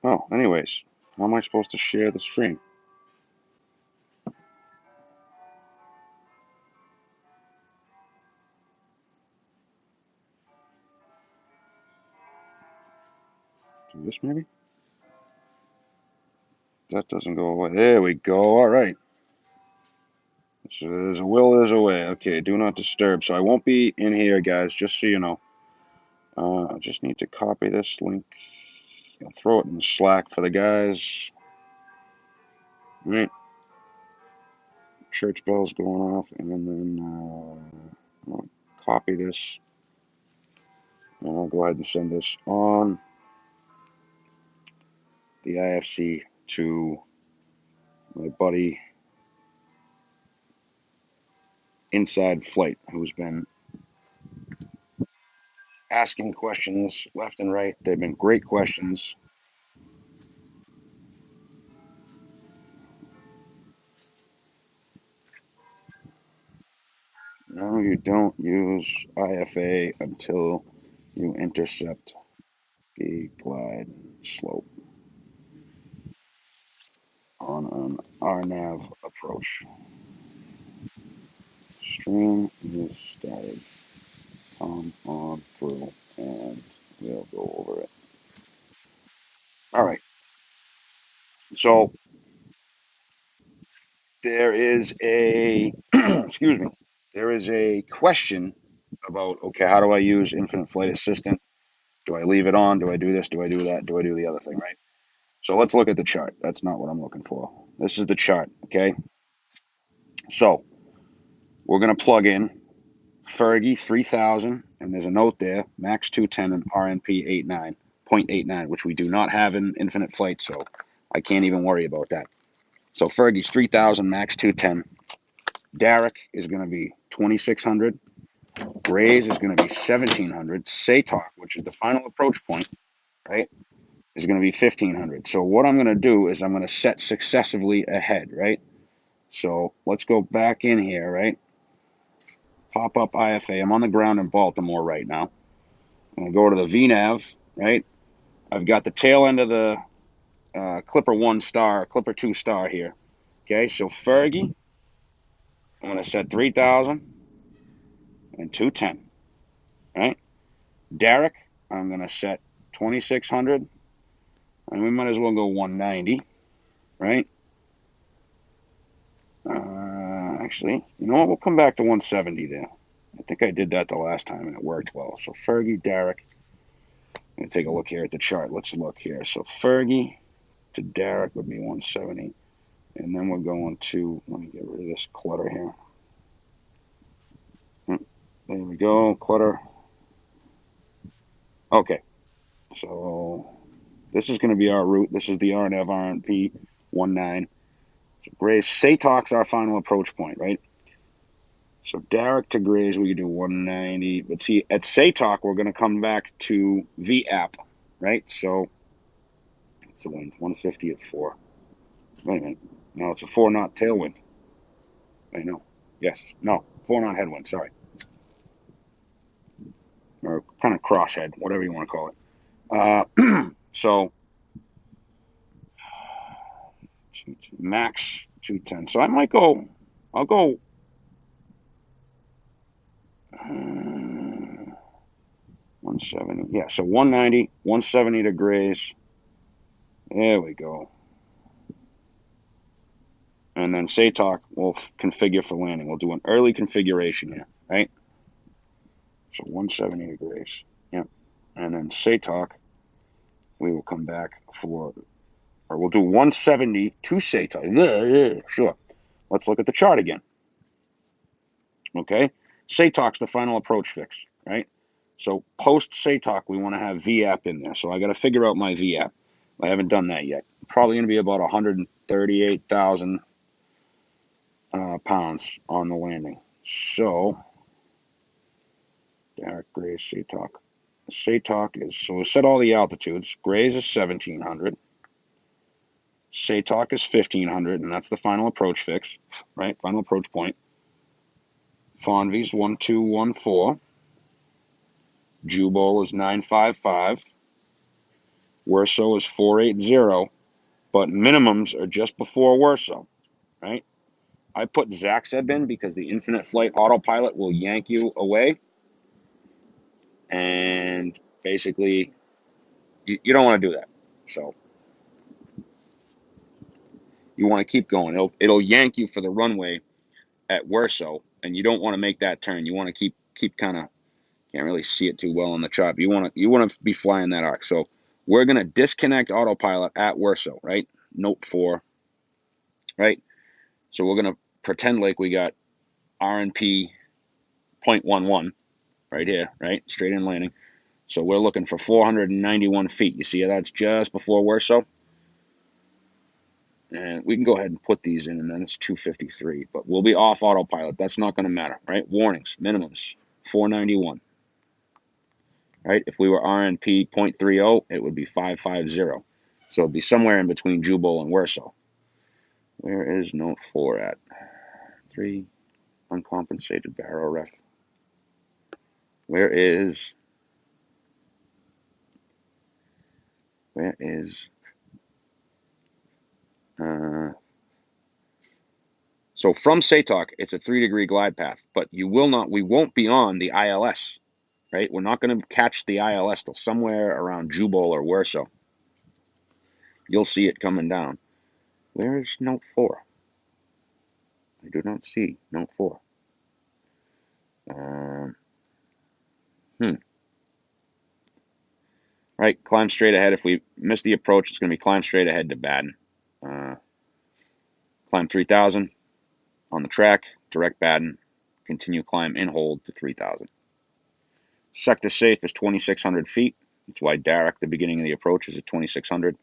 Oh, anyways, how am I supposed to share the stream? Do this maybe? That doesn't go away. There we go. All right. So there's a will, there's a way. Okay, do not disturb. So I won't be in here, guys, just so you know. I just need to copy this link. I'll throw it in the Slack for the guys. All right. Church bells going off, and then I'll copy this, and I'll go ahead and send this on the IFC to my buddy Inside Flight, who's been asking questions left and right. They've been great questions. No, you don't use IFA until you intercept the glide slope on an RNAV approach. Stream is started. Come on through and we'll go over it. All right. So there is a, excuse me, there is a question about, okay, how do I use Infinite Flight Assistant? Do I leave it on? Do I do this? Do I do that? Do I do the other thing, right? So let's look at the chart. That's not what I'm looking for. This is the chart, okay? So we're going to plug in Fergie 3000, and there's a note there, max 210 and RNP 0.89, which we do not have in Infinite Flight, so I can't even worry about that. So Fergie's 3000, max 210. Derek is going to be 2600. Gray's is going to be 1700. Satok, which is the final approach point, right, is going to be 1500. So what I'm going to do is I'm going to set successively ahead, right? So let's go back in here, right? Pop up IFA. I'm on the ground in Baltimore right now. I'm going to go to the VNAV, right? I've got the tail end of the Clipper 1 star, Clipper 2 star here. Okay, so Fergie, I'm going to set 3000 and 210, right? Derek, I'm going to set 2600, and we might as well go 190, right? Actually, you know what? We'll come back to 170 there. I think I did that the last time, and it worked well. So Fergie, Derek. I'm going to take a look here at the chart. Let's look here. So Fergie to Derek would be 170. And then we're going to, let me get rid of this clutter here. There we go, clutter. Okay, so this is going to be our route. This is the RNF RNP 19. So Gray's Satok's our final approach point, right? So Derek to Gray's, we can do 190. But see, at Satok, we're going to come back to VAP, right? So it's the wind, 150 at 4. Wait a minute. No, it's a 4 knot tailwind. I know. Yes. No, 4 knot headwind. Sorry. Or kind of crosshead, whatever you want to call it. So max 210. So I might go, I'll go 170. Yeah, so 190, 170 to Grays. There we go. And then Satok will configure for landing. We'll do an early configuration here, right? So 170 degrees. Yep. And then Satok, we will come back for, or we'll do 170 to Satok. Sure. Let's look at the chart again. Okay. Satok's the final approach fix, right? So post Satok, we want to have VAP in there. So I got to figure out my VAP. I haven't done that yet. Probably going to be about 138,000 pounds on the landing. So Derek, Grays, Satok. Satok is, so we set all the altitudes. Grays is 1700. Satok is 1500, and that's the final approach fix, right? Final approach point. Fonvie's 1214. Jubal is 955. Worso is 480, but minimums are just before Worso, right? I put Zaxeb in because the infinite flight autopilot will yank you away, and basically you don't want to do that. So you want to keep going. It'll yank you for the runway at Worso, and you don't want to make that turn. You want to keep kind of, can't really see it too well on the chart. You want to be flying that arc. So we're gonna disconnect autopilot at Worso, right? Note 4, right? So we're gonna pretend like we got RNP 0.11 right here, right? Straight in landing. So we're looking for 491 feet. You see that's just before Worso? And we can go ahead and put these in, and then it's 253. But we'll be off autopilot. That's not going to matter, right? Warnings, minimums, 491. Right? If we were RNP 0.30, it would be 550. So it'd be somewhere in between Jubal and Worso. Where is note 4 at? 3, uncompensated barrel ref. Where is so from SATOC, it's a 3-degree glide path, but we won't be on the ILS, right? We're not going to catch the ILS till somewhere around Jubal or Worso. You'll see it coming down. Where is note 4? I do not see note 4. Right, climb straight ahead. If we miss the approach, it's going to be climb straight ahead to Baden. Climb 3,000 on the track, direct Baden. Continue climb in hold to 3,000. Sector safe is 2,600 feet. That's why Darrick, the beginning of the approach, is at 2,600.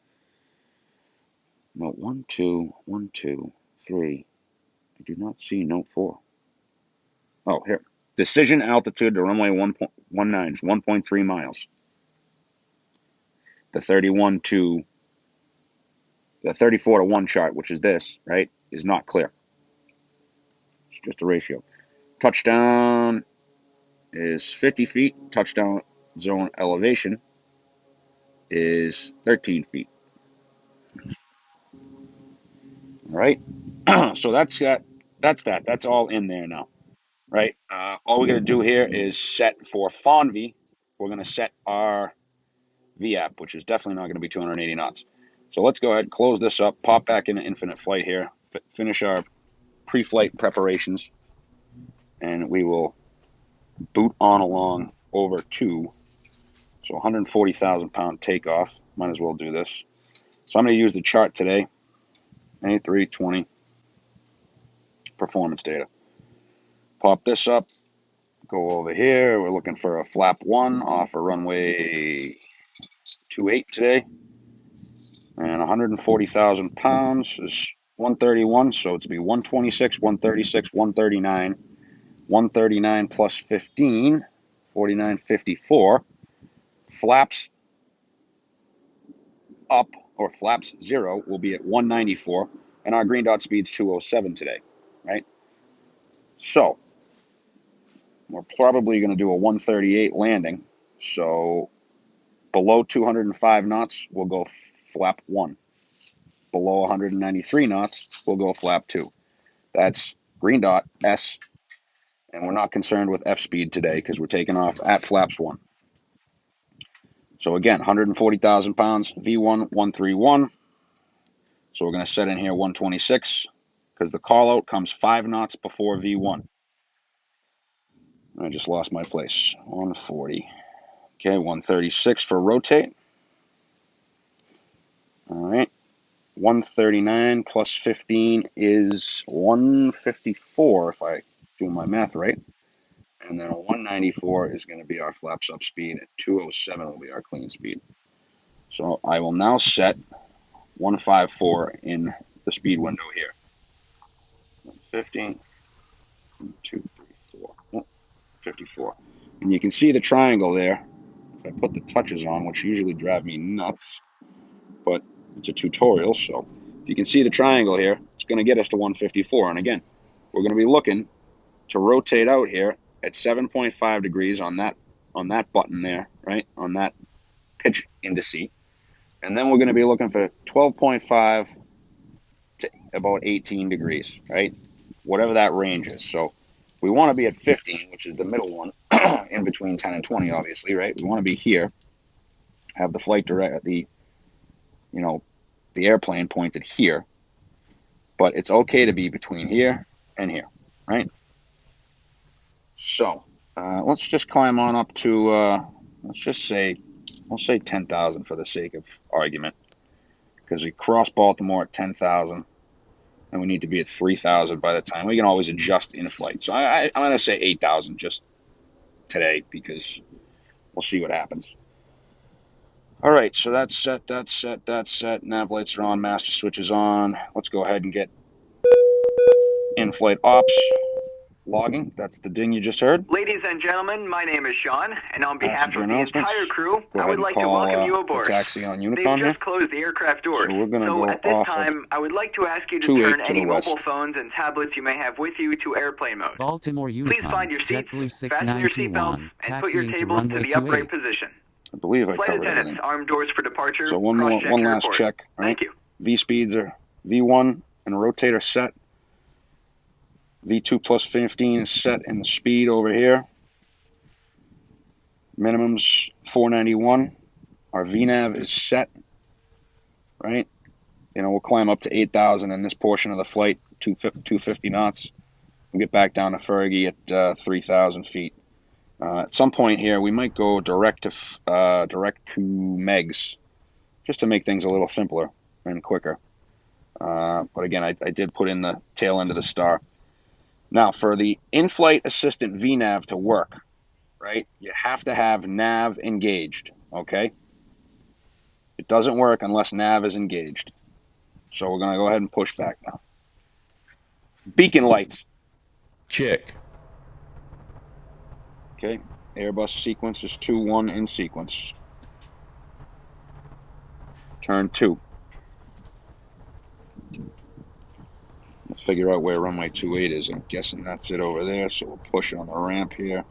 Note 1, 2, 1, 2, 3. I do not see note 4. Oh, here. Decision altitude to runway 1.19 is 1.3 miles. The 34 to 1 chart, which is this, right, is not clear. It's just a ratio. Touchdown is 50 feet. Touchdown zone elevation is 13 feet. All right. So that's that. That's all in there now, right? All we're going to do here is set for FONV. We're going to set our VAP, which is definitely not going to be 280 knots. So let's go ahead, close this up, pop back into infinite flight here, finish our pre-flight preparations, and we will boot on along over to, so 140,000 pound takeoff. Might as well do this. So I'm going to use the chart today, A320 performance data. Pop this up, go over here. We're looking for a flap 1 off a runway 28 today. And 140,000 pounds is 131, so it's to be 126, 136, 139. 139 plus 15, 49.54. Flaps up, or flaps 0, will be at 194, and our green dot speed's 207 today, right? So we're probably going to do a 138 landing. So below 205 knots, we'll go flap 1. Below 193 knots, we'll go flap 2. That's green dot, S, and we're not concerned with F speed today because we're taking off at flaps 1. So again, 140,000 pounds, V1, 131. So we're going to set in here 126 because the call out comes 5 knots before V1. I just lost my place. 140. Okay, 136 for rotate. All right. 139 plus 15 is 154 if I do my math right. And then a 194 is going to be our flaps up speed. At 207 will be our clean speed. So I will now set 154 in the speed window here. 150, 2, 3, 4, oh, 54. And you can see the triangle there. If I put the touches on, which usually drive me nuts, but it's a tutorial, so if you can see the triangle here, it's going to get us to 154. And again, we're going to be looking to rotate out here at 7.5 degrees on that button there, right? On that pitch indice. And then we're going to be looking for 12.5 to about 18 degrees, right? Whatever that range is. So we want to be at 15, which is the middle one, in between 10 and 20, obviously, right? We want to be here, have the flight direct, the airplane pointed here, but it's okay to be between here and here, right? So let's just climb on up to, we'll say 10,000 for the sake of argument, because we cross Baltimore at 10,000, and we need to be at 3,000 by the time. We can always adjust in flight. So I'm going to say 8,000 just today, because we'll see what happens. All right, so that's set, that's set, that's set. Nav lights are on, master switch is on. Let's go ahead and get in-flight ops logging. That's the ding you just heard. Ladies and gentlemen, my name is Sean, and on behalf of the entire crew, I would like to welcome you aboard. Taxi on Unicon. They've just closed the aircraft doors, so at this time, I would like to ask you to turn any mobile phones and tablets you may have with you to airplane mode. Baltimore Unicon. Please find your seats, fasten your seatbelts, and put your tables to the upright position. I believe I Flight covered attendants, everything. armed doors for departure. So one last check. Right? Thank you. V speeds are V1 and rotator set. V2 plus 15 is set in the speed over here. Minimum's 491. Our VNAV is set, right? We'll climb up to 8,000 in this portion of the flight, 250 knots. We'll get back down to Fergie at 3,000 feet. At some point here, we might go direct to megs, just to make things a little simpler and quicker. But again, I did put in the tail end of the star. Now, for the in-flight assistant VNAV to work, right, you have to have nav engaged, okay? It doesn't work unless nav is engaged. So we're going to go ahead and push back now. Beacon lights. Check. Okay, Airbus sequence is 2-1 in sequence. Turn 2. We'll figure out where runway 28 is. I'm guessing that's it over there, so we'll push on the ramp here.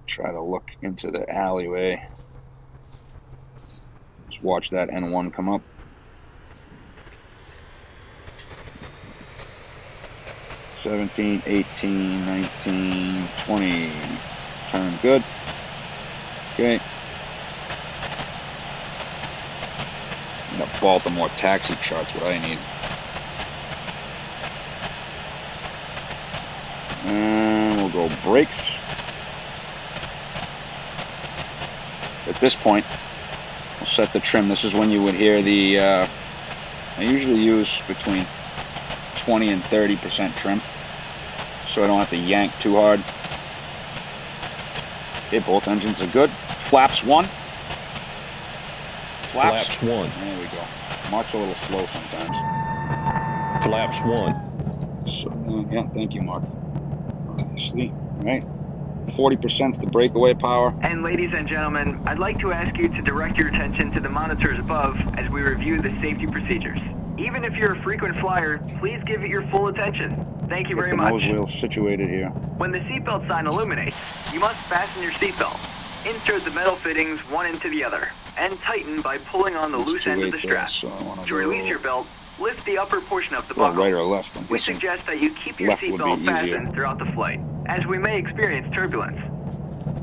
Try to look into the alleyway. Just watch that N1 come up. $17, $18, $19, $20. Turn good. Okay. The Baltimore taxi chart's what I need. And we'll go brakes. At this point, we'll set the trim. This is when you would hear the, I usually use between 20 and 30% trim, so I don't have to yank too hard. Okay, both engines are good. Flaps 1. Flaps 1. There we go. Mark's a little slow sometimes. Flaps 1. So, yeah, thank you, Mark. Obviously, right? 40% is the breakaway power. And ladies and gentlemen, I'd like to ask you to direct your attention to the monitors above as we review the safety procedures. Even if you're a frequent flyer, please give it your full attention. Thank you very much. Nose wheel situated here. When the seatbelt sign illuminates, you must fasten your seatbelt. Insert the metal fittings one into the other, and tighten by pulling on the loose end of the strap. To release your belt, lift the upper portion of the buckle. Right or left? We suggest that you keep your seatbelt fastened throughout the flight, as we may experience turbulence.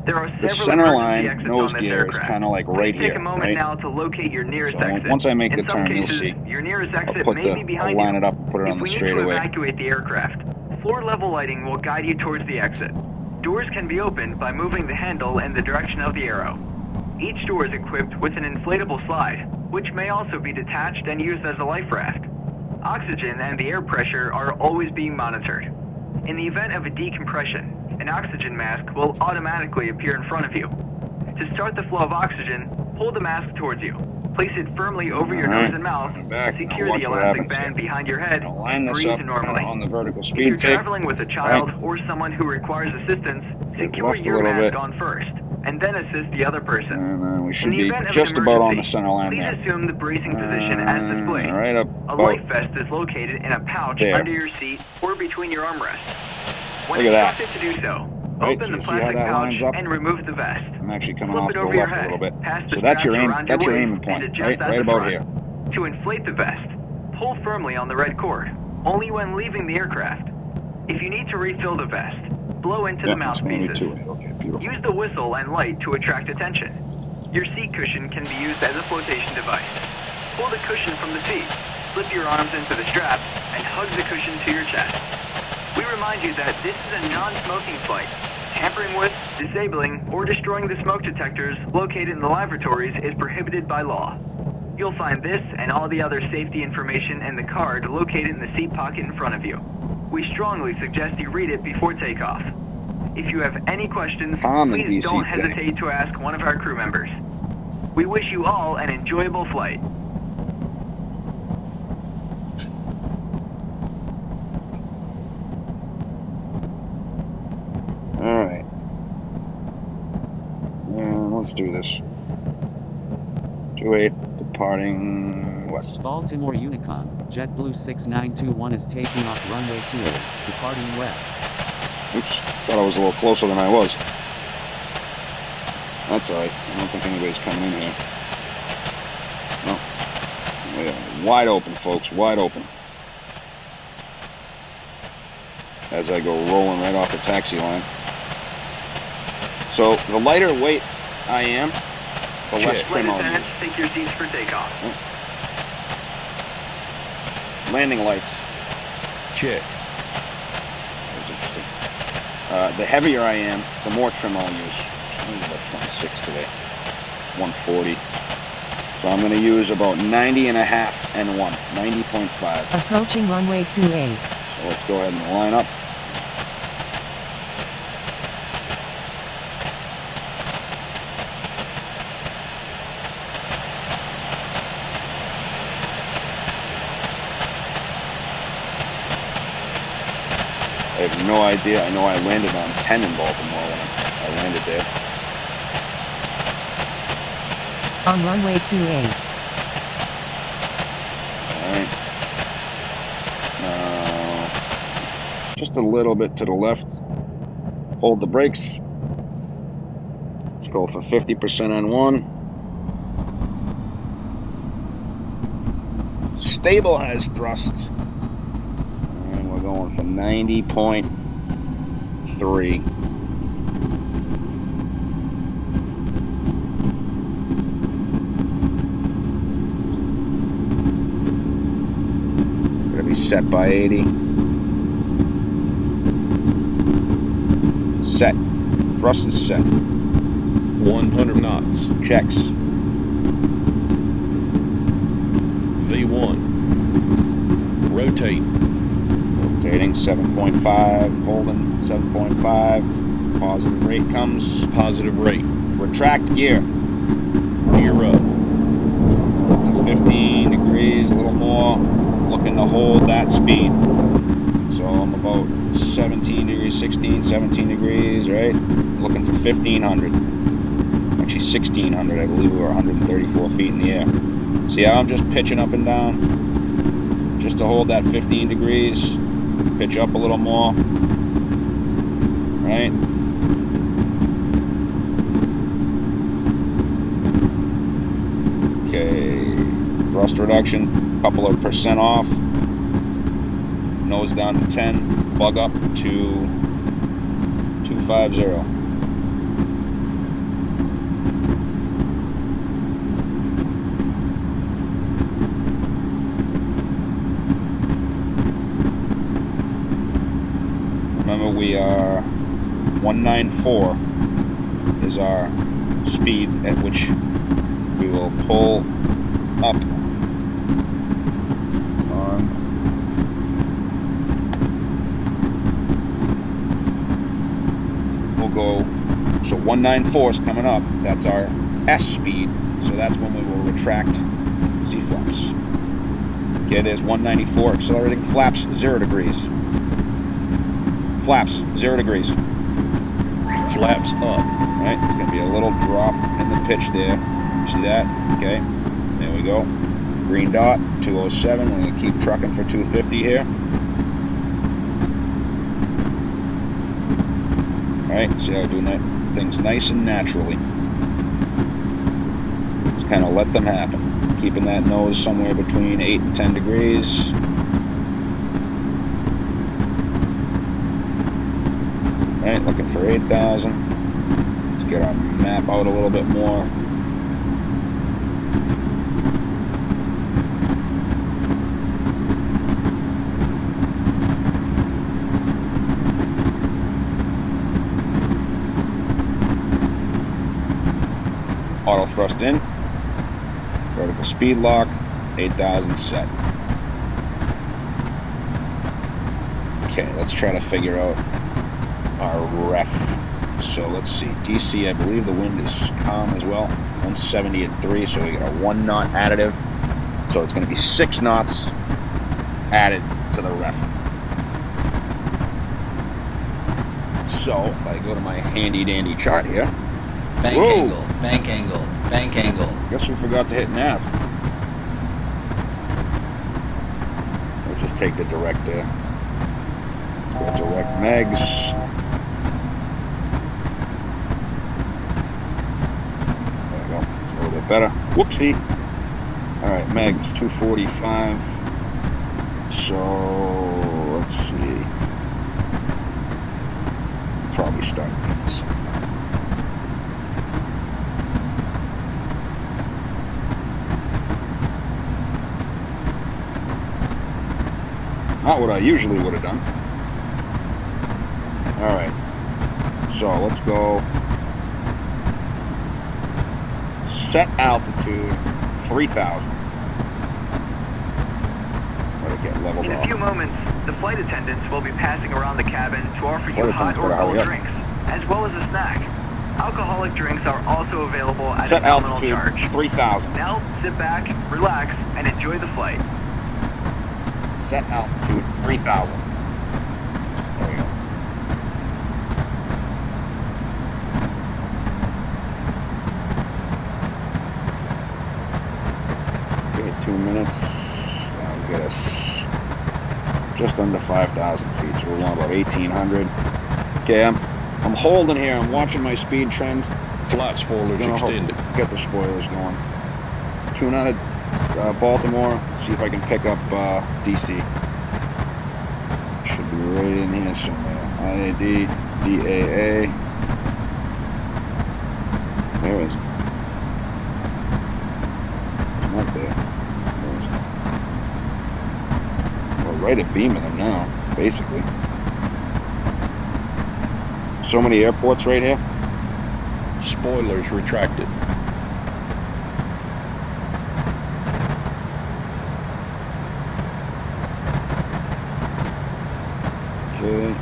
There are several center line exits nose on this gear aircraft. is kind of like right here. Take a moment now to locate your nearest exit. Once I make the In some turn, cases, you'll see. Your nearest exit I'll may be behind you. line it up and put it on the straightaway. If we need to evacuate the aircraft, floor level lighting will guide you towards the exit. Doors can be opened by moving the handle in the direction of the arrow. Each door is equipped with an inflatable slide, which may also be detached and used as a life raft. Oxygen and the air pressure are always being monitored. In the event of a decompression, an oxygen mask will automatically appear in front of you. To start the flow of oxygen, pull the mask towards you. Place it firmly over your nose and mouth. Secure the elastic band behind your head. Breathe normally. On the vertical If speed you're tape. traveling with a child or someone who requires assistance, secure your mask on first, and then assist the other person. And we should In the be event of just an about on the emergency, center line please there. assume the bracing position as displayed. Right up. A life vest is located in a pouch there. under your seat or between your armrests. When Look at that. instructed to do so, Right, Open so the you see how plastic that pouch lines up? and remove the vest. I'm actually coming Slip off it to the over your left a little head, bit. pass the So that's your straps aim. around That's your your waist, aiming point, and right? adjust at Right the about front. here. To inflate the vest, pull firmly on the red cord, only when leaving the aircraft. If you need to refill the vest, blow into the Yeah, it's going to be mouthpieces. 2A. Okay, beautiful. Use the whistle and light to attract attention. Your seat cushion can be used as a flotation device. Pull the cushion from the seat, slip your arms into the straps, and hug the cushion to your chest. We remind you that this is a non-smoking flight. Tampering with, disabling, or destroying the smoke detectors located in the lavatories is prohibited by law. You'll find this and all the other safety information in the card located in the seat pocket in front of you. We strongly suggest you read it before takeoff. If you have any questions, Common please DC don't today. hesitate to ask one of our crew members. We wish you all an enjoyable flight. All right. Let's do this. 2-8, departing west. Baltimore Unicom, JetBlue 6921 is taking off runway 28, departing west. Oops, thought I was a little closer than I was. That's all right. I don't think anybody's coming in here. No. Yeah, wide open, folks, wide open. As I go rolling right off the taxi line. So the lighter weight I am, the less Flight trim I'll use. attendants, take your seats for takeoff. Landing lights. Check. That was interesting. The heavier I am, the more trim I'll use. I think about 26 today. 140. So I'm going to use about 90 and a half and 1. 90.5. Approaching runway 28. So let's go ahead and line up. I have no idea. I know I landed on 10 in Baltimore when I landed there. On runway 28. Alright. Just a little bit to the left. Hold the brakes. Let's go for 50% on 1. Stabilize thrust. And we're going for 90.3. Gonna be set by 80. Set. Thrust is set. 100 knots. Checks. V1. Rotate. Rotating 7.5. Holding 7.5. Positive rate comes. Positive rate. Retract gear. Gear up. Up to 15 degrees, a little more. Looking to hold that speed. So I'm about 17 degrees, 16, 17 degrees, right? Looking for 1500. Actually 1600, I believe we were 134 feet in the air. See how I'm just pitching up and down? Just to hold that 15 degrees. Pitch up a little more. Right? Okay. Thrust reduction, couple of percent off. Nose down to 10. Bug up to 250. Remember, we are 194 is our speed at which we will pull up on we'll go, so 194 is coming up. That's our S speed, so that's when we will retract C flaps. Okay, there's 194 accelerating. Flaps 0 degrees. Flaps 0 degrees. Flaps up. Right, there's going to be a little drop in the pitch there. See that? Okay, there we go. Green dot, 207. We're going to keep trucking for 250 here. Right? See how I do things nice and naturally. Just kind of let them happen. Keeping that nose somewhere between 8 and 10 degrees. Right, looking for 8,000. Let's get our map out a little bit more. Auto thrust in. Vertical speed lock. 8,000 set. Okay, let's try to figure out our ref. So let's see, DC, I believe the wind is calm as well, 170 at 3, so we got a 1 knot additive, so it's going to be 6 knots added to the ref. So if I go to my handy dandy chart here, bank whoa, angle, bank angle, bank angle. Guess we forgot to hit nav. We'll just take the direct there. Let's go direct megs. Better. Whoopsie. Alright, megs 245. So let's see. Probably start at this. Not what I usually would have done. Alright. So let's go. Set altitude 3,000. Let it get leveled off. In a few moments, the flight attendants will be passing around the cabin to offer you Flight hot or attendants cold better hurry up. drinks, as well as a snack. Alcoholic drinks are also available at Set a nominal altitude charge. 3,000. Now, sit back, relax, and enjoy the flight. Set altitude 3,000. There we go. Okay, 2 minutes. That'll get us just under 5,000 feet. So we're going about 1,800. Okay, I'm holding here. I'm watching my speed trend. Flight spoilers extended. Get the spoilers going. Tune out at Baltimore. See if I can pick up DC. Should be right in here somewhere. IAD, DAA. Where is it? Not there. Where is it? We're right at beaming them now, basically. So many airports right here. Spoilers retracted. Okay,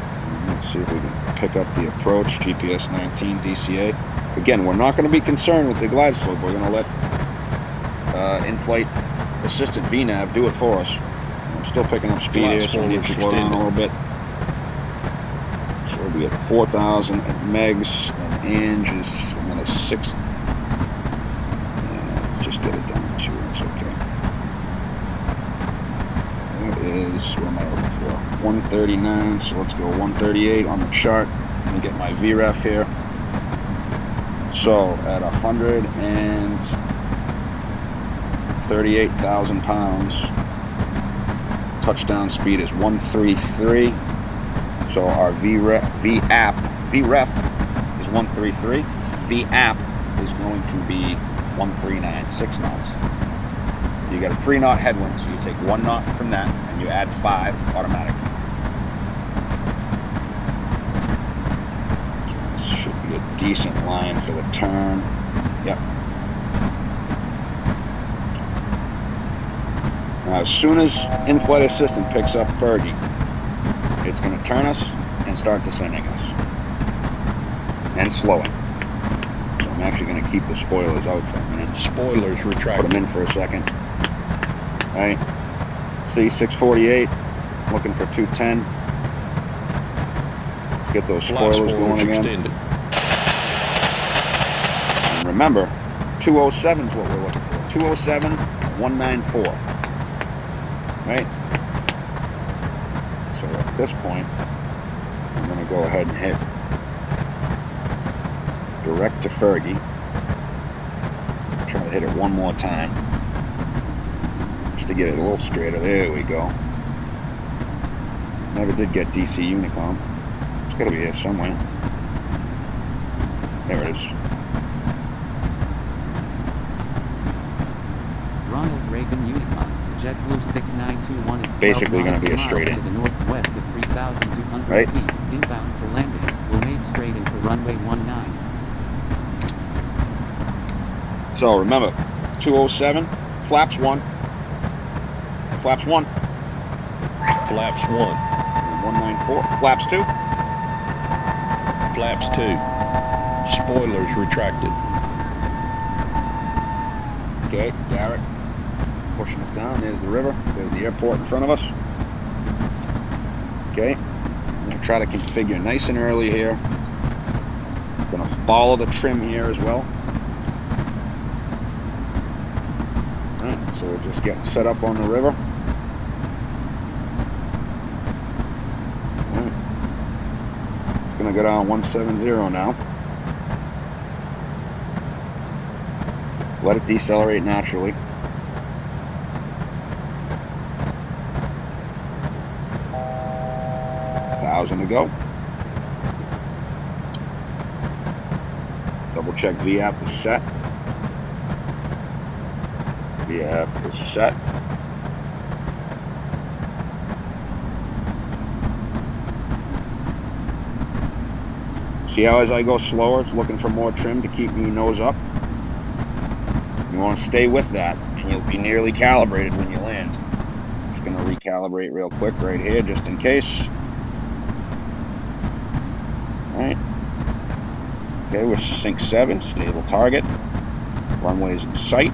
let's see if we can pick up the approach. GPS 19 DCA. Again, we're not going to be concerned with the glide slope. We're going to let in-flight assistant VNAV do it for us. I'm still picking up speed here, so I need to slow down a little bit. So we'll be at 4,000 at megs. Then Ange is another 6. Yeah, let's just get it down to 2. It's okay. That is, what am I looking for? 139, so let's go 138 on the chart. Let me get my VREF here. So at 138,000 pounds, touchdown speed is 133. So our VREF is 133. VAP is going to be 139, 6 knots. You got a 3 knot headwind, so you take 1 knot from that and you add 5 automatically. This should be a decent line for the turn. Yep. Now, as soon as in-flight assistant picks up Fergie, it's going to turn us and start descending us. And slowing. So I'm actually going to keep the spoilers out for a minute. Spoilers retracted. Put them in for a second. Alright. See, 648. Looking for 210. Let's get those spoilers going again. Extended. And remember, 207 is what we're looking for. 207, 194. Right? So at this point, I'm going to go ahead and hit direct to Fergie. Try to hit it one more time. Just to get it a little straighter. There we go. Never did get DC Unicom. It's gotta be here somewhere. There it is. Ronald Reagan Unicom, JetBlue 6921 is 12 Basically gonna be a miles straight to in. the northwest at 3,200 Right. feet, inbound for landing, will make straight into runway 19. So remember, 207, flaps 1. Flaps 1. Flaps 1. 194, flaps 2. Flaps 2. Spoilers retracted. Okay, Derek pushing us down. There's the river. There's the airport in front of us. Okay, I'm going to try to configure nice and early here. Going to follow the trim here as well. Alright, so we're just getting set up on the river. Alright, it's going to go down 170 now. Let it decelerate naturally. To go. Double check VAP is set. VAP is set. See how as I go slower, it's looking for more trim to keep me nose up. You want to stay with that, and you'll be nearly calibrated when you land. Just going to recalibrate real quick right here, just in case. Alright. Okay, we're sync 7, stable target. Runway's in sight.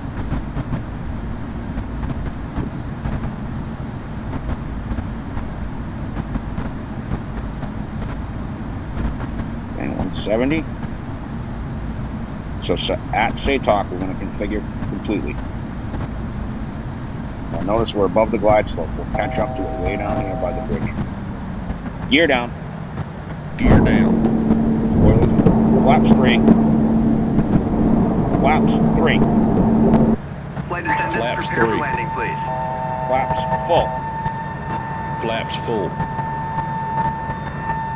And 170. So at SATOC, we're going to configure completely. Now notice we're above the glide slope. We'll catch up to it way down here by the bridge. Gear down. Gear down. Spoilers. Flaps 3. Flaps 3. Flight attendants, Flaps prepare 3. for landing, please. Flaps full. Flaps full.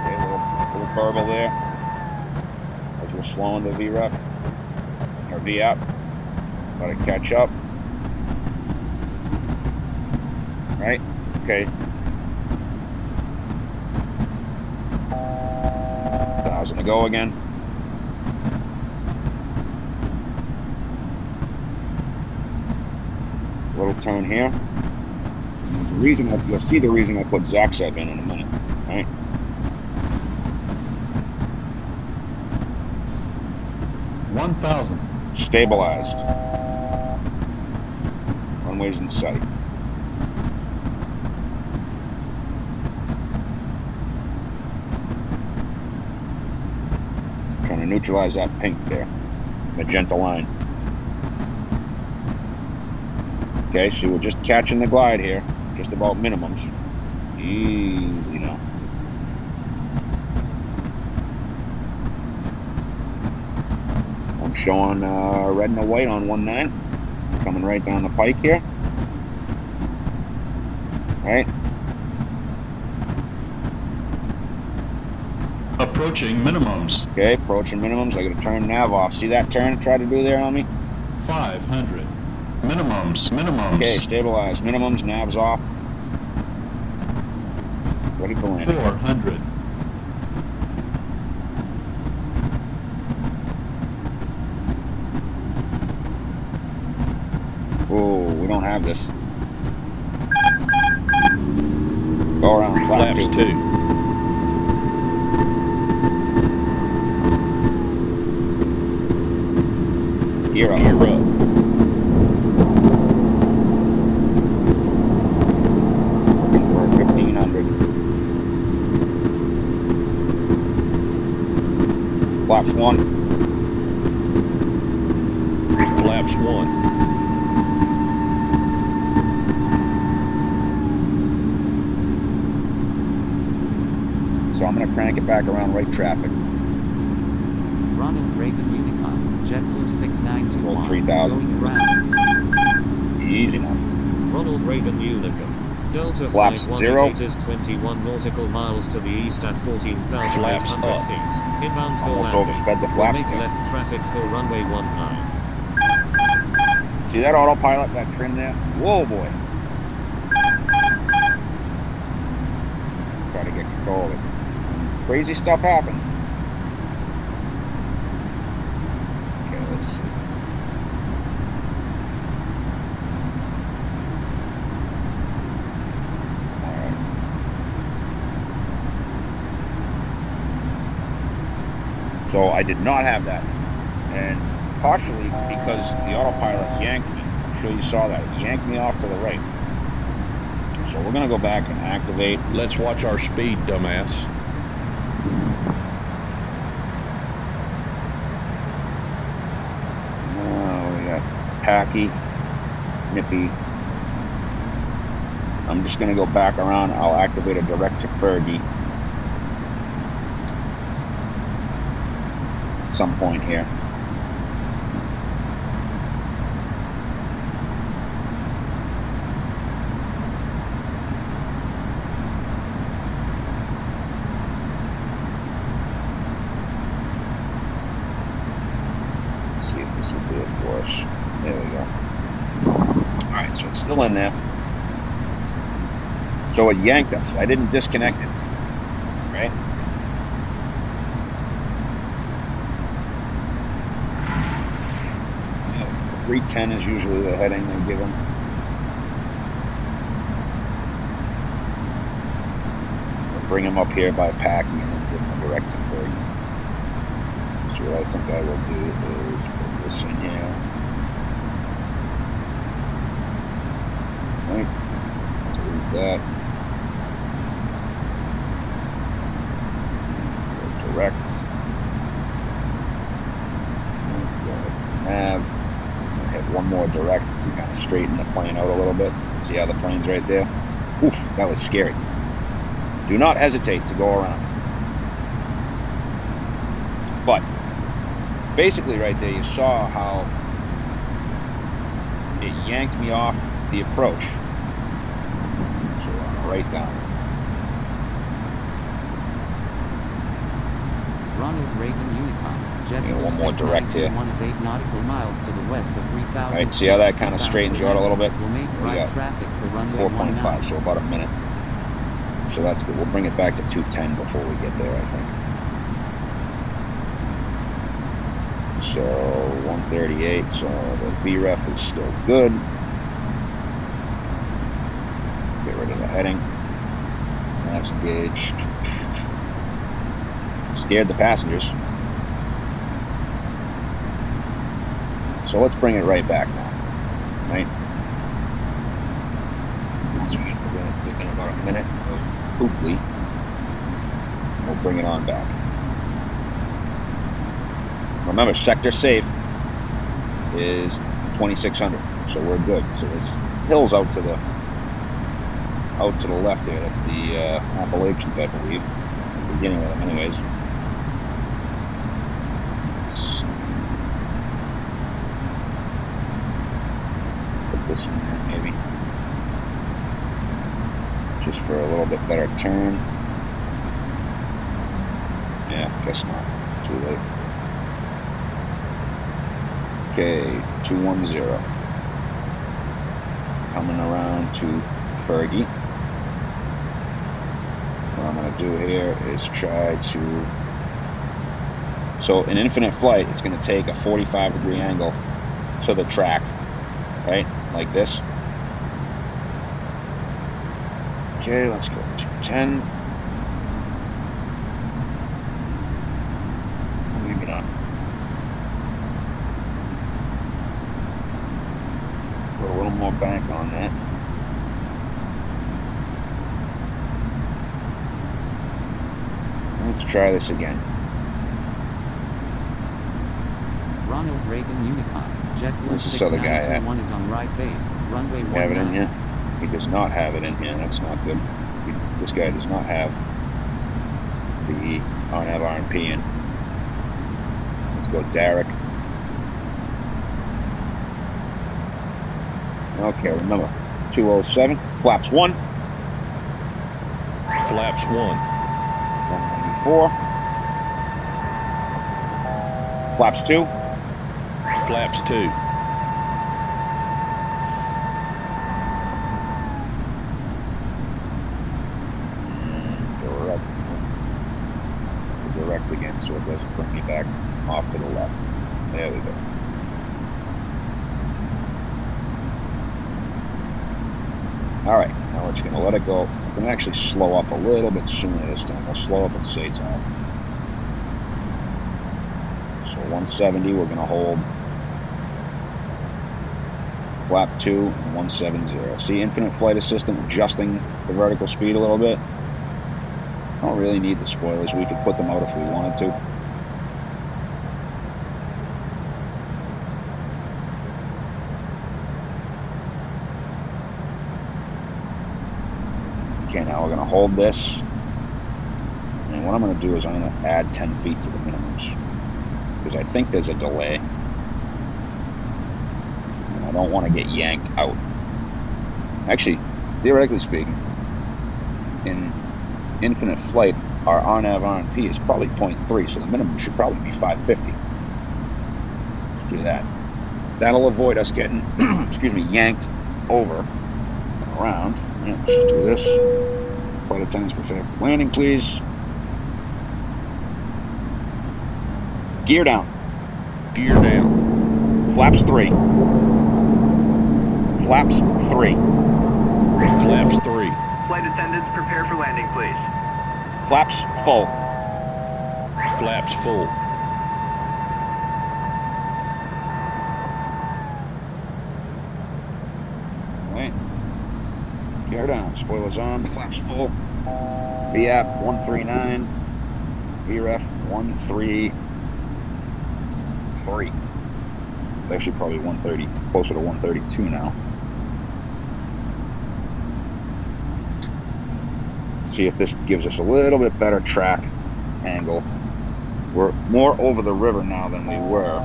Okay, little burble there. As we're slowing the VREF. Or VAP. Let it catch up. Right? Okay. 1,000 to go again. Little turn here. There's a reason you'll see the reason I put ZACSEV in a minute. Right? Stabilized. Runway's in sight. Trying to neutralize that pink there. Magenta line. Okay, so we're just catching the glide here. Just about minimums. Easy now. I'm showing red and a white on 19. Coming right down the pike here. Right? Approaching minimums. Okay, approaching minimums. I gotta turn nav off. See that turn it tried to do there on me? 500. Minimums. Minimums. Okay, stabilize. Minimums, nav's off. Ready for landing. 400. Oh, we don't have this. Go around. Flaps 2. Gear up. Gear up. Looking for 1,500. Flaps 1. Flaps 1. So I'm going to crank it back around right traffic. Ronald Reagan Unicom, JetBlue 6921, Roll 3,000. going around. Easy now. Ronald Reagan Unicum. Delta Flaps Flight 0. 188 is 21 nautical miles to the east at 14,800 Flaps up. feet. Inbound for Almost landing. oversped the Will flaps make there. left traffic for runway 19. See that autopilot, that trim there? Whoa, boy. Let's try to get control of it. Crazy stuff happens. Okay, let's see. Alright. So I did not have that. And partially because the autopilot yanked me. I'm sure you saw that. It yanked me off to the right. So we're going to go back and activate. Let's watch our speed, dumbass. We got Packy, Nippy. I'm just going to go back around. I'll activate a direct to Fergie at some point here. See if this will do it for us. There we go. Alright, so it's still in there. So it yanked us. I didn't disconnect it. Right? The 310 is usually the heading they give them. We'll bring them up here by Packy and then give them a direct to Fergie. So what I think I will do is put this in here. Right. Delete that. Go direct. Nav. I'm gonna hit one more direct to kind of straighten the plane out a little bit. See how the plane's right there? Oof, that was scary. Do not hesitate to go around. But basically right there you saw how it yanked me off the approach. So right down. Ronald Reagan Unicom, JetBlue one more direct here. 6921 is 8 nautical miles to the west of 3,000. Right, see how that kind of straightens you out a little bit? Will make We right got traffic for runway 4.5, 19. so about a minute. So that's good. We'll bring it back to 210 before we get there, I think. So 138, so the VREF is still good. Get rid of the heading. Nav's engaged. Scared the passengers. So let's bring it right back now. Right? Once we get to within about a minute of Hoopley, we'll bring it on back. Remember, sector safe is 2,600, so we're good. So this hill's out to the left here. That's the Appalachians, I believe. At the beginning of them, anyways. Let's put this in there, maybe, just for a little bit better turn. Yeah, guess not. Too late. Okay, 210. Coming around to Fergie. What I'm going to do here is try to... So in infinite flight, it's going to take a 45-degree angle to the track, right? Like this. Okay, let's go 210. Leave it on. Put a little more bank on that. Let's try this again. Ronald Reagan Unicom, JetBlue Where's this other guy at? 6921 is on right base, runway Does he have it in 19. here? He does not have it in here. That's not good. This guy does not have the RNAV RNP in. Let's go Derek. Okay, remember, 207, flaps 1. Flaps 1. 194. Flaps 2. Flaps 2. Direct. For direct again, so it doesn't bring me back off to the left. There we go. Alright, now we're just going to let it go. We're going to actually slow up a little bit sooner this time. We'll slow up at SATOL. So 170, we're going to hold flap 2 and 170. See, infinite flight assistant adjusting the vertical speed a little bit. I don't really need the spoilers. We could put them out if we wanted to. Okay, now we're going to hold this. And what I'm going to do is I'm going to add 10 feet to the minimums. Because I think there's a delay. And I don't want to get yanked out. Actually, theoretically speaking, in infinite flight, our RNAV RNP is probably 0.3, so the minimum should probably be 550. Let's do that. That'll avoid us getting, excuse me, yanked over and around. Yeah, let's just do this. Flight attendants prepare for landing, please. Gear down. Gear down. Flaps 3. Flaps 3. Flaps 3. Flight attendants, prepare for landing, please. Flaps full. Flaps full. Alright. Gear down. Spoilers on. Flaps full. VAP 139. VREF 133. It's actually probably 130, closer to 132 now. See if this gives us a little bit better track angle. We're more over the river now than we were.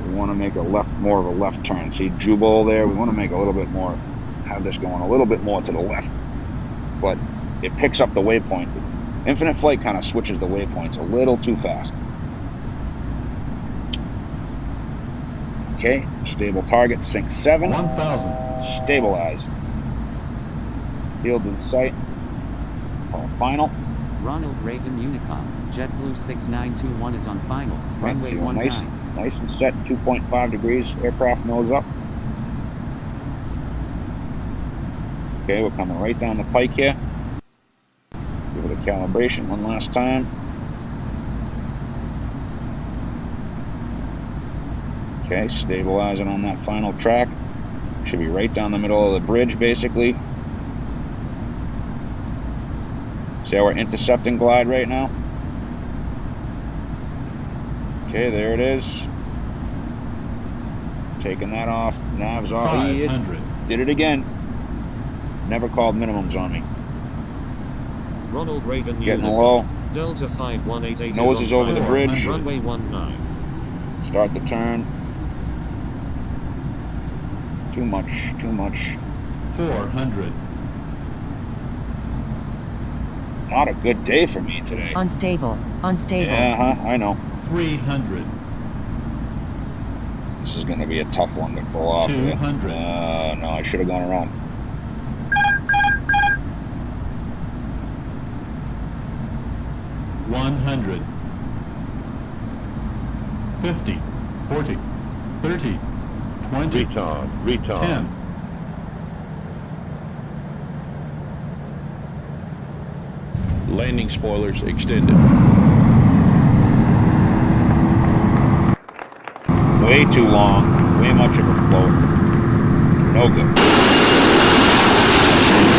We want to make more of a left turn. See Jubal there? We want to make a little bit more, have this going a little bit more to the left. But it picks up the waypoint. Infinite flight kind of switches the waypoints a little too fast. Okay, stable target, sync 7. 1,000. Stabilized. Field in sight. Call final. Ronald Reagan Unicom, JetBlue 6921 is on final. Right, Runway see, we're 19. nice and set, 2.5 degrees. Aircraft nose up. Okay, we're coming right down the pike here. Give it a calibration one last time. Okay, stabilizing on that final track. Should be right down the middle of the bridge, basically. See how we're intercepting glide right now? Okay, there it is. Taking that off. Nav's off. 500. Did it again. Never called minimums on me. Ronald Reagan Getting Unicom, low. Delta 5188 Nose is over the bridge. Runway 19. Start the turn. Too much, too much. 400. Not a good day for me today. Unstable. Unstable. Yeah, I know. 300. This is going to be a tough one to pull off. 200. No, I should have gone around. 100. 50. 40. 30. 20. Retard. 10. Landing spoilers extended. Way too long. Way much of a float. No good.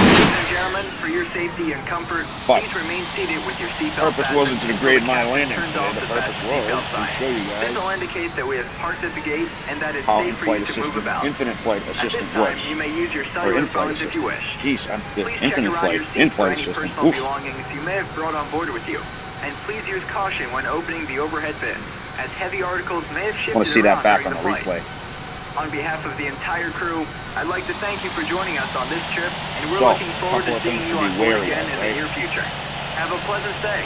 Ladies and gentlemen, for your safety and comfort, But please remain seated with your seatbelt purpose fastened wasn't to until degrade the my captain landings turns today. off The purpose fasten seatbelt was to sign. show you This will guys indicate that we have parked at the gate and that it's how safe for you in-flight to move assistant, about. infinite flight At this assistant time, works. you may use your Or cellular in-flight phones if you assistant. wish. Jeez, the Please check infinite around flight, your seat for in-flight any assistant. personal Oof. belongings you may have brought on board with you. and please use caution when opening the overhead bin, as heavy articles may have I shifted want to see that around back during on the the flight. replay. On behalf of the entire crew, I'd like to thank you for joining us on this trip, and we're So, looking forward couple to of seeing things you to be on board wary again of, in right? the near future. Have a pleasant stay.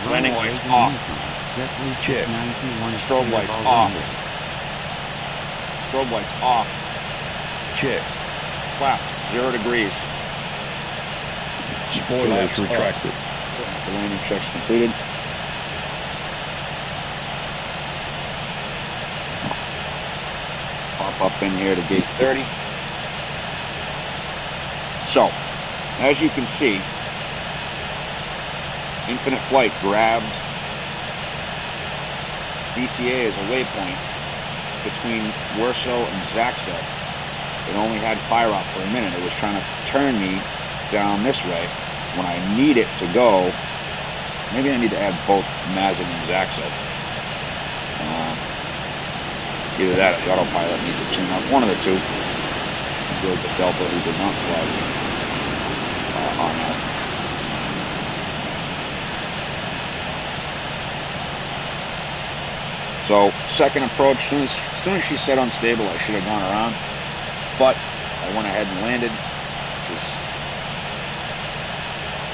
Landing Runway lights Reagan off. Uniform, JetBlue Check. 6921 is Strobe clear of lights all off. runways. Strobe lights off. Check. Flaps 0 degrees. Spoilers Flaps up. retracted. After landing checks completed. Pop up in here to gate 30. So, as you can see, Infinite Flight grabbed DCA as a waypoint between Warsaw and Zaxeb. It only had fire up for a minute. It was trying to turn me down this way when I need it to go. Maybe I need to add both Mazin and Zaxeb. Either that or the autopilot needs to tune up. One of the two. There goes the Delta who did not fly on that. So, second approach, as soon as she said unstable, I should have gone around. But I went ahead and landed, which is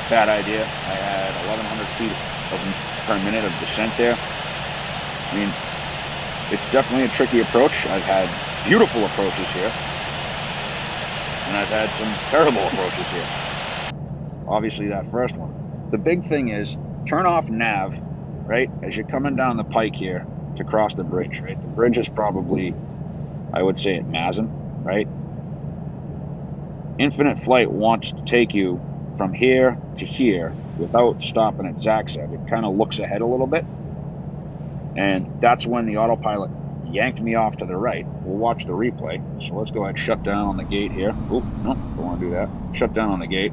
a bad idea. I had 1,100 feet per minute of descent there. I mean, it's definitely a tricky approach. I've had beautiful approaches here, and I've had some terrible approaches here. Obviously, that first one. The big thing is turn off nav, right, as you're coming down the pike here to cross the bridge, right? The bridge is probably, I would say, at Mazin, right? Infinite Flight wants to take you from here to here without stopping at Zaxeb. It kind of looks ahead a little bit, and that's when the autopilot yanked me off to the right. We'll watch the replay. So let's go ahead and shut down on the gate here. Oop, no, don't want to do that. Shut down on the gate.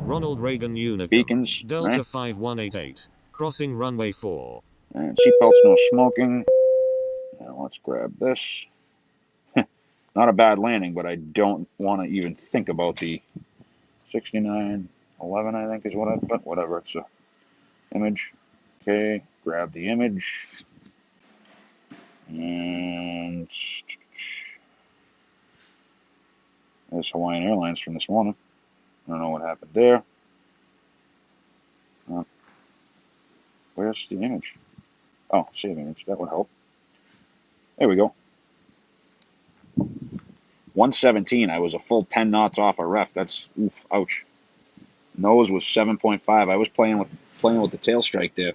Ronald Reagan Unicum. Beacons, Delta right? 5188. Crossing runway 4. And seatbelts, no smoking. Now let's grab this. Not a bad landing, but I don't want to even think about the 6911, I think is what I put. Whatever, it's a image. Okay, grab the image. And there's Hawaiian Airlines from this morning. I don't know what happened there. Where's the image? Oh, save image. That would help. There we go. 117. I was a full 10 knots off a ref. That's oof, ouch. Nose was 7.5. I was playing with the tail strike there.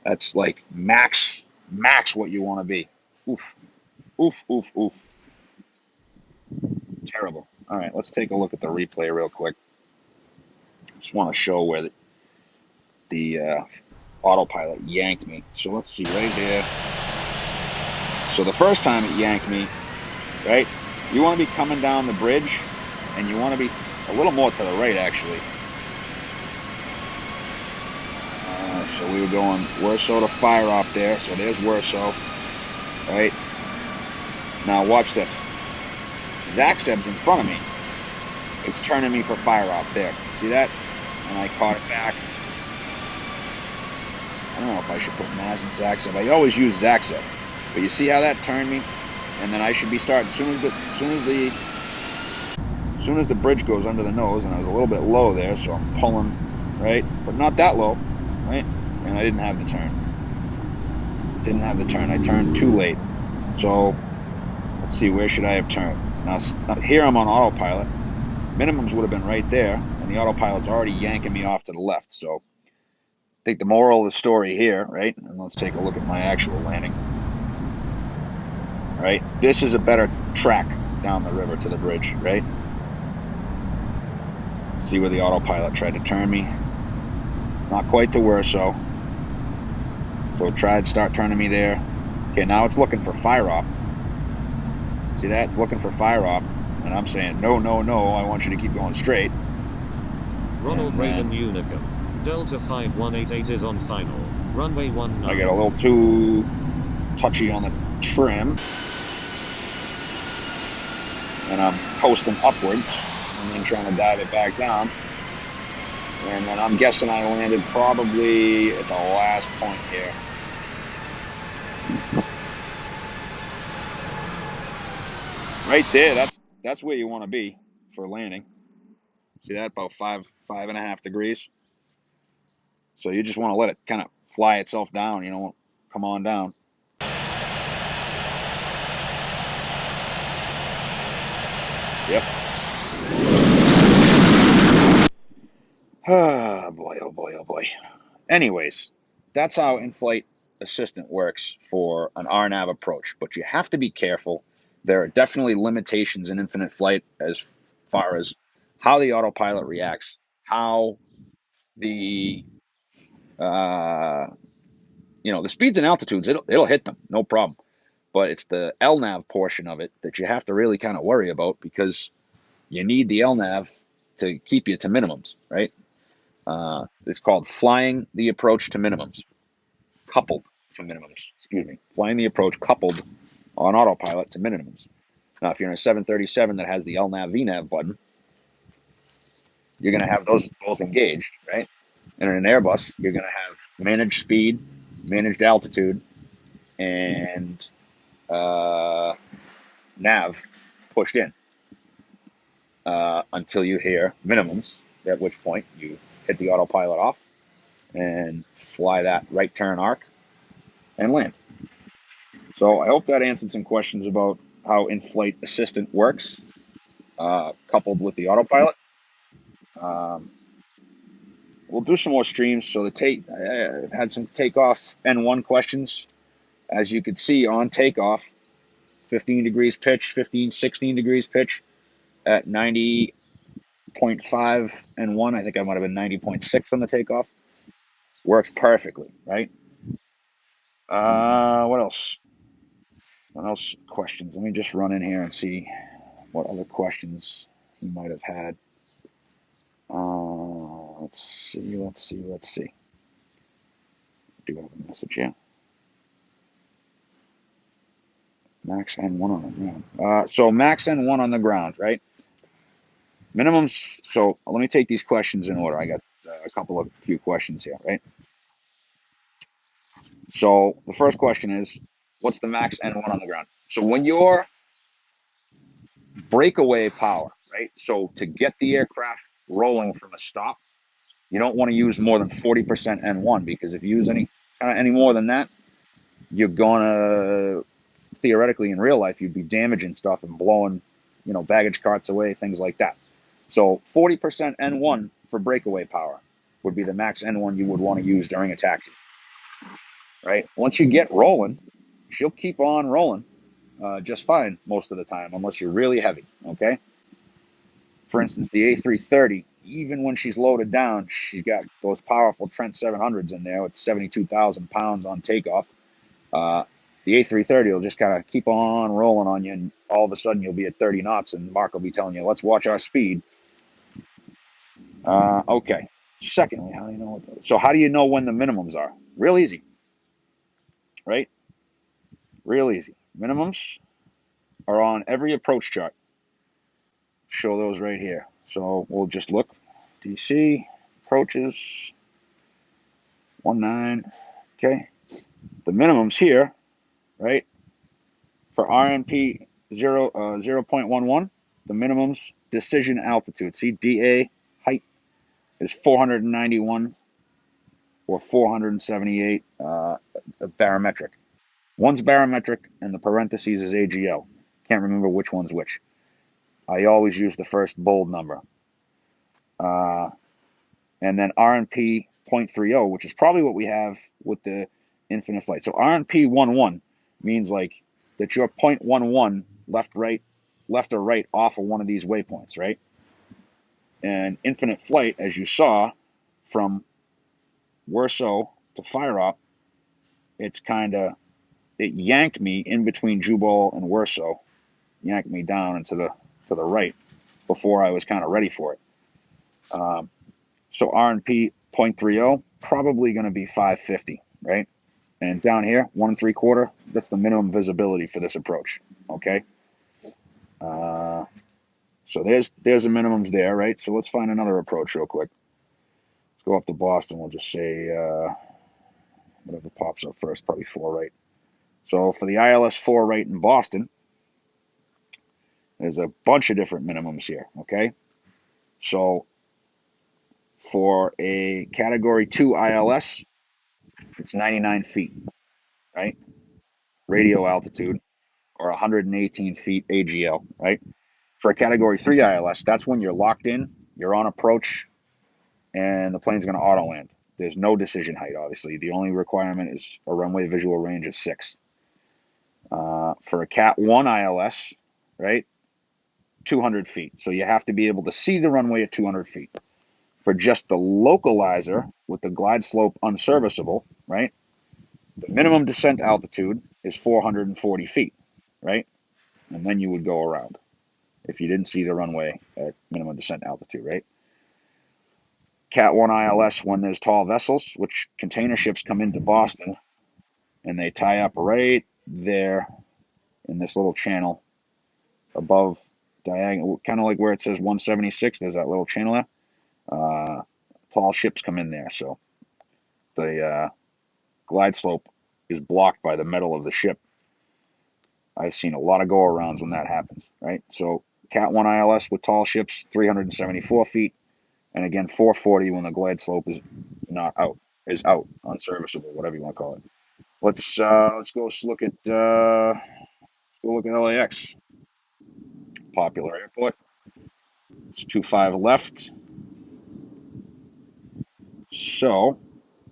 That's like max what you want to be. Oof, oof, oof, oof. Terrible. All right, let's take a look at the replay real quick. Just want to show where the autopilot yanked me. So let's see right there. So the first time it yanked me, right? You want to be coming down the bridge, and you want to be a little more to the right, actually. So we were going Warsaw to fire up there. So there's Warsaw, right? Now watch this. Zaxeb's in front of me. It's turning me for fire up there. See that? And I caught it back. I don't know if I should put Maz and Zaxeb. I always use Zaxeb. But you see how that turned me? And then I should be starting as soon as the bridge goes under the nose, and I was a little bit low there, so I'm pulling, right? But not that low, right? And I didn't have the turn. I turned too late. So let's see, where should I have turned? Now here I'm on autopilot. Minimums would have been right there, and the autopilot's already yanking me off to the left. So I think the moral of the story here, right? And let's take a look at my actual landing. Right? This is a better track down the river to the bridge, right? Let's see where the autopilot tried to turn me. Not quite to Warsaw. So it tried to start turning me there. Okay, now it's looking for fire op. See that? It's looking for fire op. And I'm saying, no, no, no, I want you to keep going straight. Ronald Reagan Unicum. Delta 5188 is on final. Runway 19. I got a little too touchy on the trim. And I'm coasting upwards. And then trying to dive it back down. And then I'm guessing I landed probably at the last point here. Right there, that's where you want to be for landing. See that? About 5.5 degrees. So you just want to let it kind of fly itself down, you know, come on down. Yep. Oh boy, oh boy, oh boy. Anyways, that's how in-flight assistant works for an RNAV approach, but you have to be careful. There are definitely limitations in infinite flight as far as how the autopilot reacts, how the the speeds and altitudes, it'll hit them, no problem. But it's the LNAV portion of it that you have to really kind of worry about, because you need the LNAV to keep you to minimums, right? It's called flying the approach to minimums, coupled to minimums. Excuse me, flying the approach coupled on autopilot to minimums. Now, if you're in a 737 that has the LNAV VNAV button, you're going to have those both engaged, right? And in an Airbus, you're going to have managed speed, managed altitude, and nav pushed in until you hear minimums, at which point you hit the autopilot off and fly that right turn arc and land. So I hope that answered some questions about how in-flight assistant works, coupled with the autopilot. We'll do some more streams. So I've had some takeoff N1 questions. As you can see on takeoff, 15 degrees pitch, 15, 16 degrees pitch at 90.5 N1. I think I might have been 90.6 on the takeoff. Works perfectly, right? What else? What else? Questions. Let me just run in here and see what other questions he might have had. Let's see. Do have a message here. Max N1 on the ground. So max N1 on the ground, right? Minimums. So let me take these questions in order. I got a few questions here, right? So the first question is, what's the max N1 on the ground? So when your breakaway power, right? So to get the aircraft rolling from a stop, you don't want to use more than 40% N1, because if you use any more than that, you're gonna theoretically in real life you'd be damaging stuff and blowing, baggage carts away, things like that. So 40% N1 for breakaway power would be the max N1 you would want to use during a taxi, right? Once you get rolling, she'll keep on rolling just fine most of the time, unless you're really heavy, okay? For instance, the A330, even when she's loaded down, she's got those powerful Trent 700s in there with 72,000 pounds on takeoff. The A330 will just kind of keep on rolling on you, and all of a sudden you'll be at 30 knots, and Mark will be telling you, let's watch our speed. Okay. Secondly, how do you know how do you know when the minimums are? Real easy, right? Real easy. Minimums are on every approach chart. Show those right here. So we'll just look. DC approaches 19. Okay. The minimums here, right? For RNP 0.11, the minimums decision altitude. See, DA height is 491 or 478 barometric. One's barometric and the parentheses is AGL. Can't remember which one's which. I always use the first bold number. And then RNP 0.30, which is probably what we have with the infinite flight. So RNP 11 means like that you're 0.11 left or right off of one of these waypoints, right? And infinite flight, as you saw from Warsaw to Fire Up, it yanked me in between Jubal and Warsaw, yanked me down and to the right before I was kind of ready for it. So RNP 0.30, probably going to be 550, right? And down here, 1 3/4, that's the minimum visibility for this approach, okay? So there's the minimums there, right? So let's find another approach real quick. go up to Boston. We'll just say whatever pops up first, probably 4 right. So for the ILS 4 right in Boston, there's a bunch of different minimums here, okay? So for a Category 2 ILS, it's 99 feet, right? Radio altitude, or 118 feet AGL, right? For a Category 3 ILS, that's when you're locked in, you're on approach, and the plane's going to auto land. There's no decision height, obviously. The only requirement is a runway visual range of 6. For a Cat 1 ILS, right, 200 feet. So you have to be able to see the runway at 200 feet. For just the localizer with the glide slope unserviceable, right, the minimum descent altitude is 440 feet, right? And then you would go around if you didn't see the runway at minimum descent altitude, right? Cat 1 ILS, when there's tall vessels, which container ships come into Boston, and they tie up right there in this little channel above diagonal, kind of like where it says 176, there's that little channel there. Tall ships come in there, so the glide slope is blocked by the metal of the ship. I've seen a lot of go-arounds when that happens, right? So Cat 1 ILS with tall ships, 374 feet, and again 440 when the glide slope is not out, unserviceable, whatever you want to call it. Let's go look at LAX, popular airport. It's 25 left. So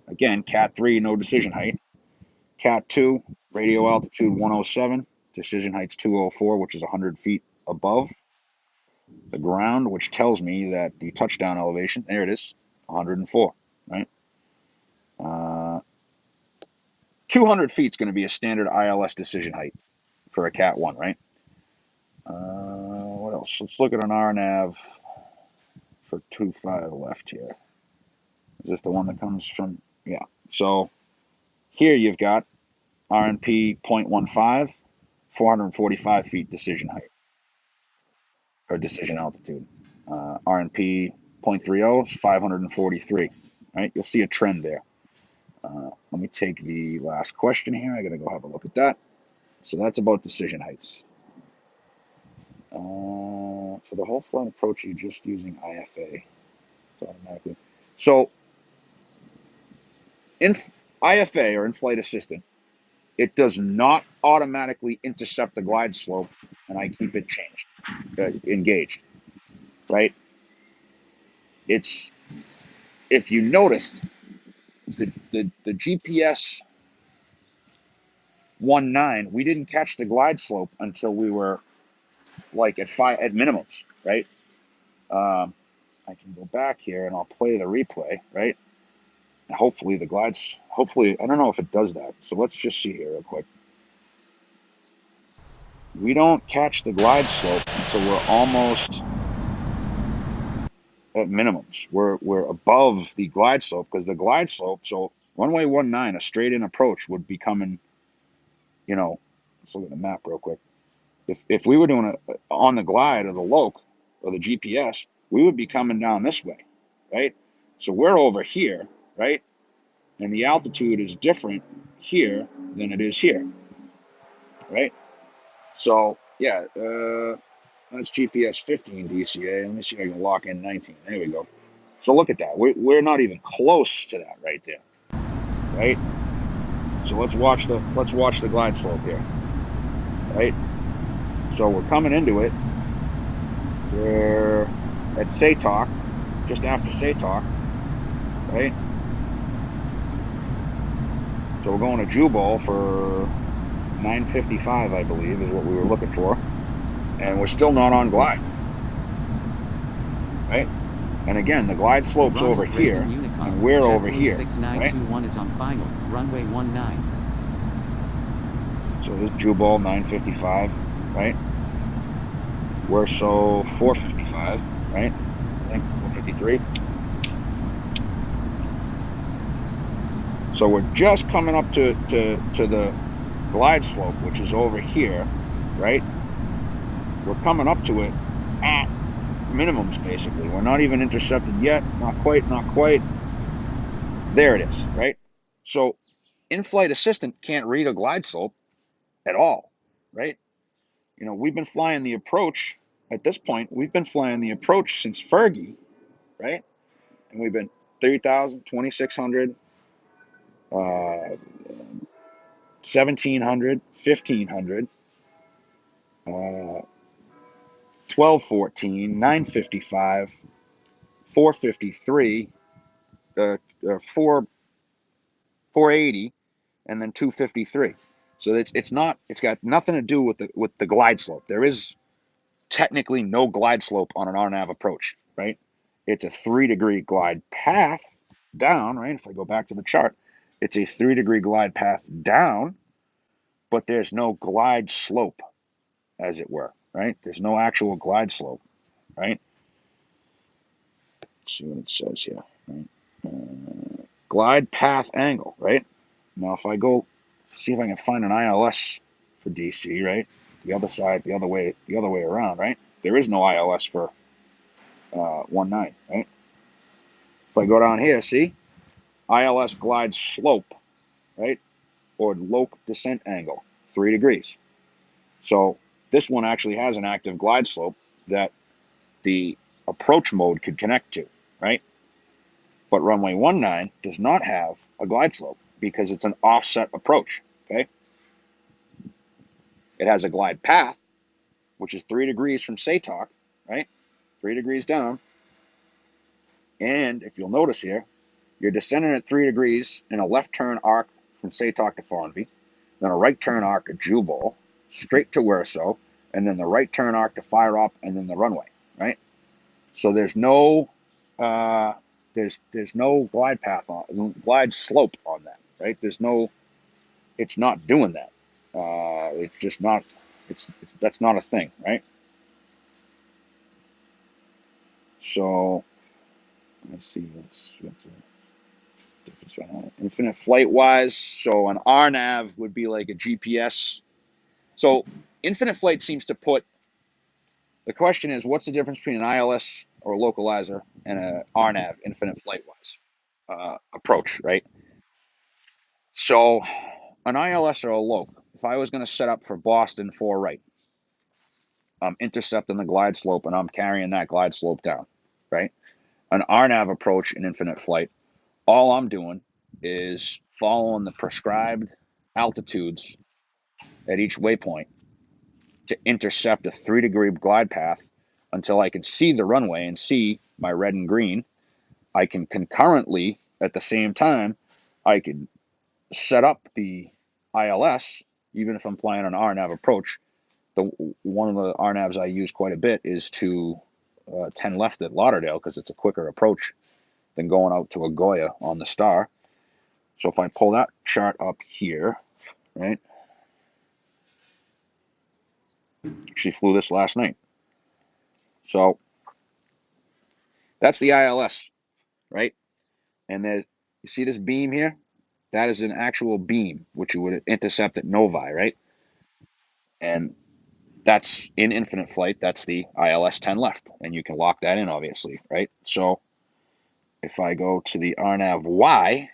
again, Cat 3, no decision height. Cat 2, radio altitude 107, decision height's 204, which is 100 feet above the ground, which tells me that the touchdown elevation, there it is, 104, right? 200 feet is going to be a standard ILS decision height for a Cat 1, right? What else? Let's look at an RNAV for 25 left here. Is this the one that comes from? Yeah. So here you've got RNP 0.15, 445 feet decision height, or decision altitude. RNP 0.30 is 543, right? You'll see a trend there. Let me take the last question here. I got to go have a look at that. So that's about decision heights. For the whole flight approach, you're just using IFA. It's automatically. So in IFA, or in-flight assistant, it does not automatically intercept the glide slope, and I keep it engaged, right? It's, if you noticed, the GPS 19, we didn't catch the glide slope until we were like at minimums, right? I can go back here and I'll play the replay, right? Hopefully I don't know if it does that. So let's just see here real quick. We don't catch the glide slope until we're almost at minimums. We're above the glide slope, because the glide slope, so runway 19, a straight in approach would be coming, let's look at the map real quick. If we were doing it on the glide or the loc or the GPS, we would be coming down this way, right? So we're over here, right? And the altitude is different here than it is here, right? So yeah, that's GPS 15 DCA. Let me see if I can lock in 19. There we go. So look at that. We're not even close to that right there, right? So let's watch the glide slope here, right? So we're coming into it. We're at Satok, just after Satok, right? So we're going to Jubal for 955, I believe, is what we were looking for. And we're still not on glide, right? And again, the glide slope's over here, and we're over here, right? 6921 is on final, runway 19. So this Jubal 955, right? We're so 455, right? I think 453. So we're just coming up to the glide slope, which is over here, right? We're coming up to it at minimums, basically. We're not even intercepted yet. Not quite. There it is, right? So in-flight assistant can't read a glide slope at all, right? You know, we've been flying the approach at this point. We've been flying the approach since Fergie, right? And we've been 3,000, 2,600, 1,700, 1,500, 1214, 955, 453, 4 480, and then 253. So it's not, it's got nothing to do with the glide slope. There is technically no glide slope on an RNAV approach, right? It's a 3-degree glide path down, right? If I go back to the chart, it's a 3-degree glide path down, but there's no glide slope, as it were, right? There's no actual glide slope, right? Let's see what it says here, right? Glide path angle, right? Now, if I go see if I can find an ILS for DC, right? The other side, the other way around, right? There is no ILS for 19, right? If I go down here, see? ILS glide slope, right? Or low descent angle, 3 degrees. So this one actually has an active glide slope that the approach mode could connect to, right? But runway 19 does not have a glide slope because it's an offset approach, okay? It has a glide path, which is 3 degrees from SATOC, right? 3 degrees down. And if you'll notice here, you're descending at 3 degrees in a left turn arc from SATOC to Farnby, then a right turn arc at Jubal, straight to Werso, and then the right turn arc to fire up, and then the runway, right? So there's no there's no glide path on glide slope on that, right? There's no, it's not doing that. It's just not. It's that's not a thing, right? So let's see what's the difference on infinite flight wise. So an RNAV would be like a GPS. So infinite flight seems to put, the question is, what's the difference between an ILS or a localizer and an RNAV, infinite flight wise approach, right? So an ILS or a loc, if I was going to set up for Boston 4 right, I'm intercepting the glide slope and I'm carrying that glide slope down, right? An RNAV approach in infinite flight, all I'm doing is following the prescribed altitudes at each waypoint to intercept a 3-degree glide path until I can see the runway and see my red and green. I can concurrently, at the same time, I can set up the ILS, even if I'm flying an RNAV approach. One of the RNAVs I use quite a bit is to 10 left at Lauderdale because it's a quicker approach than going out to Agoya on the Star. So if I pull that chart up here, right? Actually flew this last night. So that's the ILS, right? And then you see this beam here? That is an actual beam, which you would intercept at Novi, right? And that's in infinite flight. That's the ILS 10 left. And you can lock that in, obviously, right? So if I go to the RNAV Y,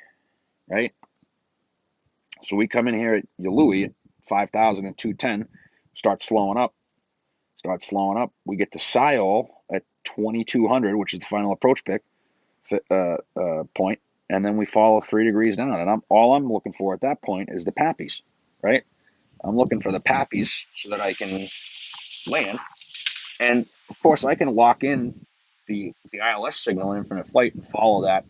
right? So we come in here at Yalui at 5,000 and 210, start slowing up. We get to Siol at 2,200, which is the final approach pick point, and then we follow 3 degrees down. And all I'm looking for at that point is the pappies, right? I'm looking for the pappies so that I can land. And of course, I can lock in the ILS signal in infinite flight and follow that,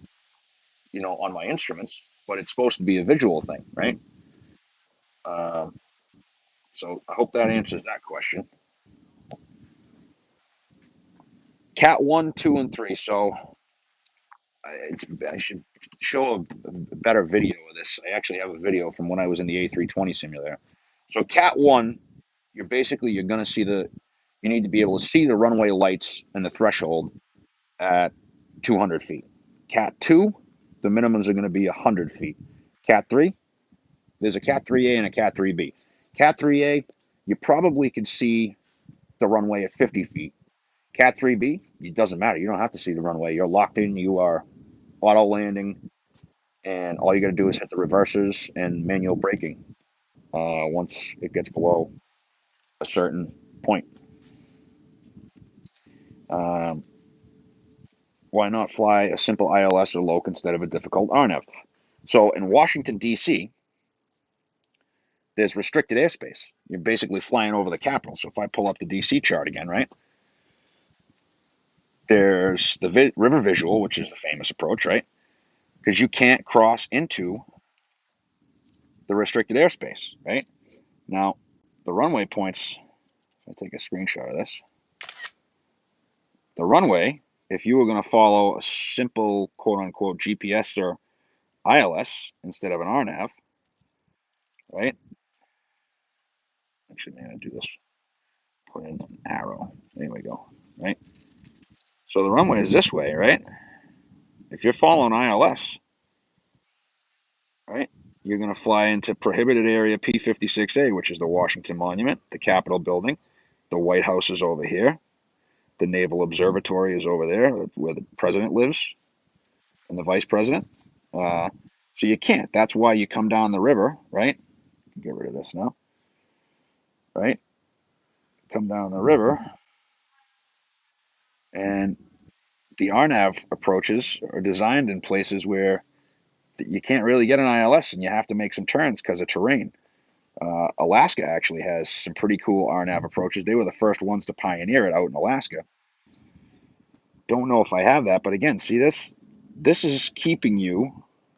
on my instruments. But it's supposed to be a visual thing, right? So I hope that answers that question. Cat 1, 2, and 3. So I should show a better video of this. I actually have a video from when I was in the A320 simulator. So Cat 1, you're going to see you need to be able to see the runway lights and the threshold at 200 feet. Cat 2, the minimums are going to be 100 feet. Cat 3, there's a Cat 3A and a Cat 3B. Cat 3A, you probably can see the runway at 50 feet. Cat 3B, it doesn't matter. You don't have to see the runway. You're locked in. You are auto landing and all you got to do is hit the reversers and manual braking once it gets below a certain point. Um, why not fly a simple ILS or LOC instead of a difficult RNAV? So in Washington, D.C., there's restricted airspace. You're basically flying over the Capitol. So if I pull up the DC chart again, right, there's the river visual, which is the famous approach, right? Because you can't cross into the restricted airspace, right? Now, the runway points, if I take a screenshot of this, the runway, if you were going to follow a simple quote-unquote GPS or ILS instead of an RNAV, right? Actually, I'm going to do this, put in an arrow. There we go, right? So the runway is this way, right? If you're following ILS, right, you're going to fly into prohibited area P56A, which is the Washington Monument, the Capitol building. The White House is over here. The Naval Observatory is over there, where the president lives and the vice president. So you can't. That's why you come down the river, right? Get rid of this now, right? Come down the river, and the RNAV approaches are designed in places where you can't really get an ILS, and you have to make some turns because of terrain. Alaska actually has some pretty cool RNAV approaches. They were the first ones to pioneer it out in Alaska. Don't know if I have that, but again, see this? This is keeping you